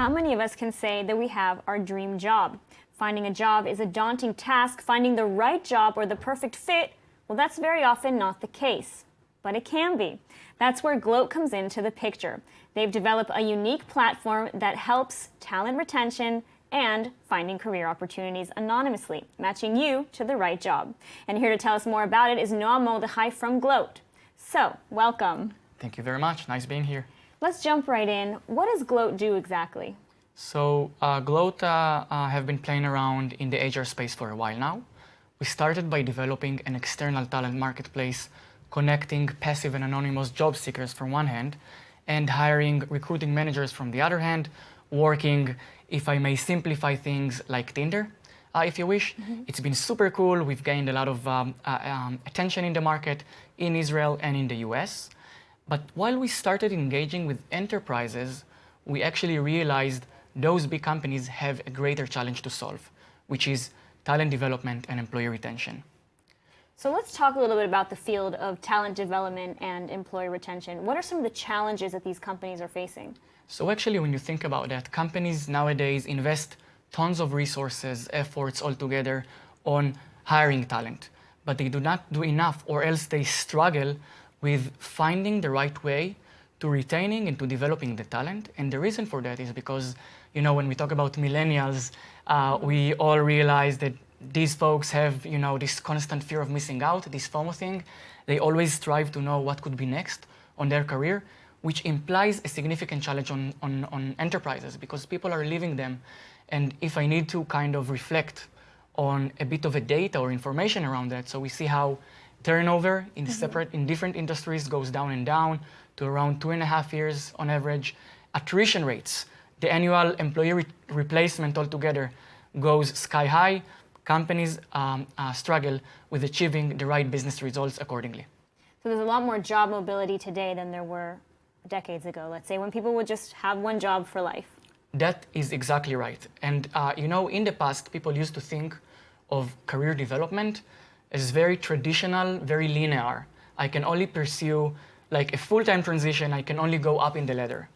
How many of us can say that we have our dream job? Finding a job is a daunting task. Finding the right job or the perfect fit, well, that's very often not the case. But it can be. That's where Gloat comes into the picture. They've developed a unique platform that helps talent retention and finding career opportunities anonymously, matching you to the right job. And here to tell us more about it is Noam Mordechai from Gloat. So, welcome. Thank you very much. Nice being here. Let's jump right in. What does Gloat do exactly? So, Gloat have been playing around in the HR space for a while now. We started by developing an external talent marketplace, connecting passive and anonymous job seekers from one hand, and hiring recruiting managers from the other hand, working, if I may simplify things, like Tinder, if you wish. It's been super cool. We've gained a lot of attention in the market, in Israel and in the US. But while we started engaging with enterprises, we actually realized those big companies have a greater challenge to solve, which is talent development and employee retention. So let's talk a little bit about the field of talent development and employee retention. What are some of the challenges that these companies are facing? So actually, when you think about that, companies nowadays invest tons of resources, efforts altogether on hiring talent, but they do not do enough, or else they struggle with finding the right way to retaining and to developing the talent. And the reason for that is because, you know, when we talk about millennials, we all realize that these folks have, you know, this constant fear of missing out, this FOMO thing. They always strive to know what could be next on their career, which implies a significant challenge on enterprises because people are leaving them. And if I need to kind of reflect on a bit of a data or information around that, so we see how turnover in different industries goes down and down to around 2.5 years on average. Attrition rates, the annual employee replacement altogether goes sky high. Companies struggle with achieving the right business results accordingly. So there's a lot more job mobility today than there were decades ago, let's say, when people would just have one job for life. That is exactly right. And you know, in the past, people used to think of career development as very traditional, very linear. I can only pursue like a full-time transition, I can only go up in the ladder.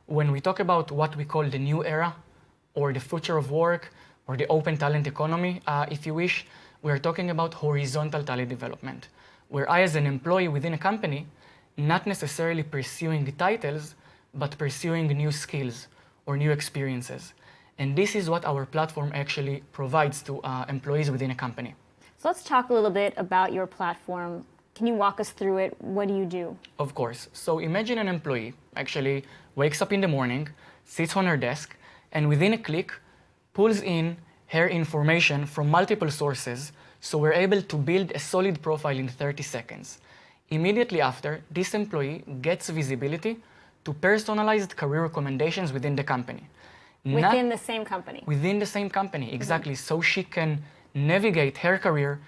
When we talk about what we call the new era or the future of work or the open talent economy, if you wish, we're talking about horizontal talent development, where I as an employee within a company, not necessarily pursuing titles, but pursuing new skills or new experiences. And this is what our platform actually provides to employees within a company. So let's talk a little bit about your platform. Can you walk us through it? What do you do? Of course. So imagine an employee actually wakes up in the morning, sits on her desk, and within a click, pulls in her information from multiple sources, so we're able to build a solid profile in 30 seconds. Immediately after, this employee gets visibility to personalized career recommendations within the company. Within the same company? Within the same company, exactly. So she can navigate her career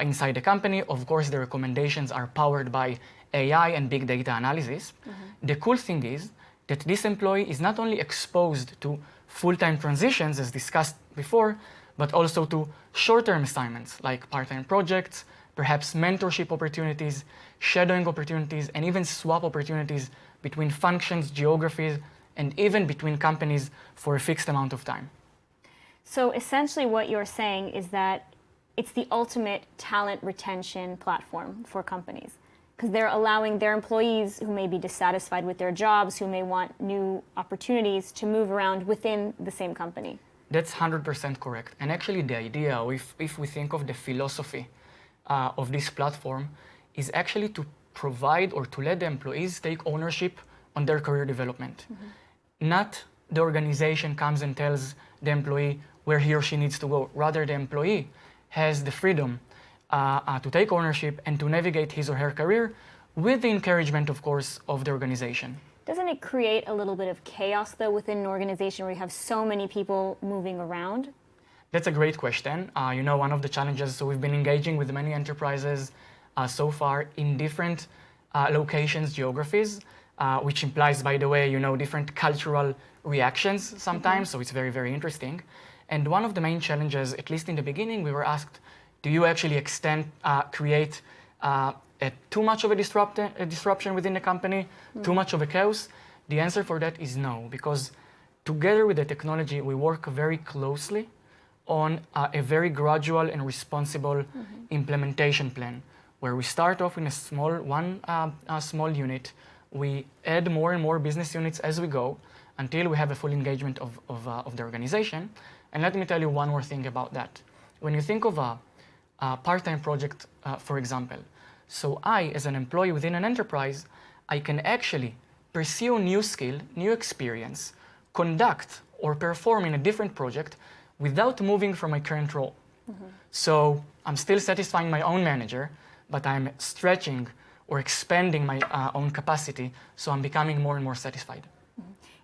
inside the company. Of course, the recommendations are powered by AI and big data analysis. The cool thing is that this employee is not only exposed to full-time transitions, as discussed before, but also to short-term assignments like part-time projects, perhaps mentorship opportunities, shadowing opportunities, and even swap opportunities between functions, geographies, and even between companies for a fixed amount of time. So essentially what you're saying is that it's the ultimate talent retention platform for companies, because they're allowing their employees who may be dissatisfied with their jobs, who may want new opportunities, to move around within the same company. That's 100% correct. And actually the idea, if we think of the philosophy of this platform, is actually to provide or to let the employees take ownership on their career development. Not the organization comes and tells the employee where he or she needs to go. Rather, the employee has the freedom to take ownership and to navigate his or her career with the encouragement, of course, of the organization. Doesn't it create a little bit of chaos, though, within an organization where you have so many people moving around? That's a great question. You know, one of the challenges, so we've been engaging with many enterprises so far in different locations, geographies, which implies, by the way, you know, different cultural reactions sometimes, so it's very, very interesting. And one of the main challenges, at least in the beginning, we were asked, do you actually create too much of a disruption within the company, too much of a chaos? The answer for that is no, because together with the technology, we work very closely on a very gradual and responsible implementation plan, where we start off in a small unit. We add more and more business units as we go until we have a full engagement of the organization. And let me tell you one more thing about that. When you think of a part-time project, for example, so I, as an employee within an enterprise, I can actually pursue new skill, new experience, conduct or perform in a different project without moving from my current role. So I'm still satisfying my own manager, but I'm stretching or expanding my own capacity, so I'm becoming more and more satisfied.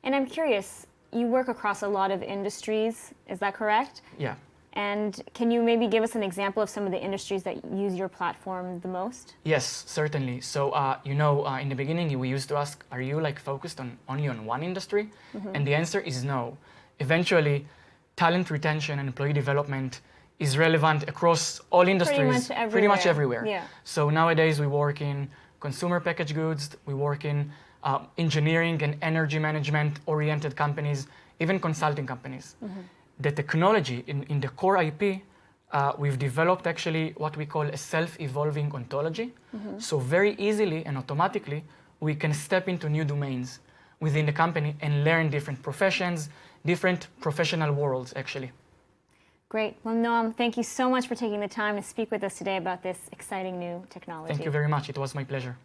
And I'm curious, you work across a lot of industries, is that correct? Yeah. And can you maybe give us an example of some of the industries that use your platform the most? Yes, certainly. So, in the beginning, we used to ask, are you focused only on one industry? And the answer is no. Eventually, talent retention and employee development is relevant across all industries. Pretty much everywhere. Yeah. So nowadays, we work in consumer packaged goods, we work in engineering and energy management-oriented companies, even consulting companies. The technology in the core IP, we've developed actually what we call a self-evolving ontology. So very easily and automatically, we can step into new domains within the company and learn different professions, different professional worlds, actually. Great. Well, Noam, thank you so much for taking the time to speak with us today about this exciting new technology. Thank you very much. It was my pleasure.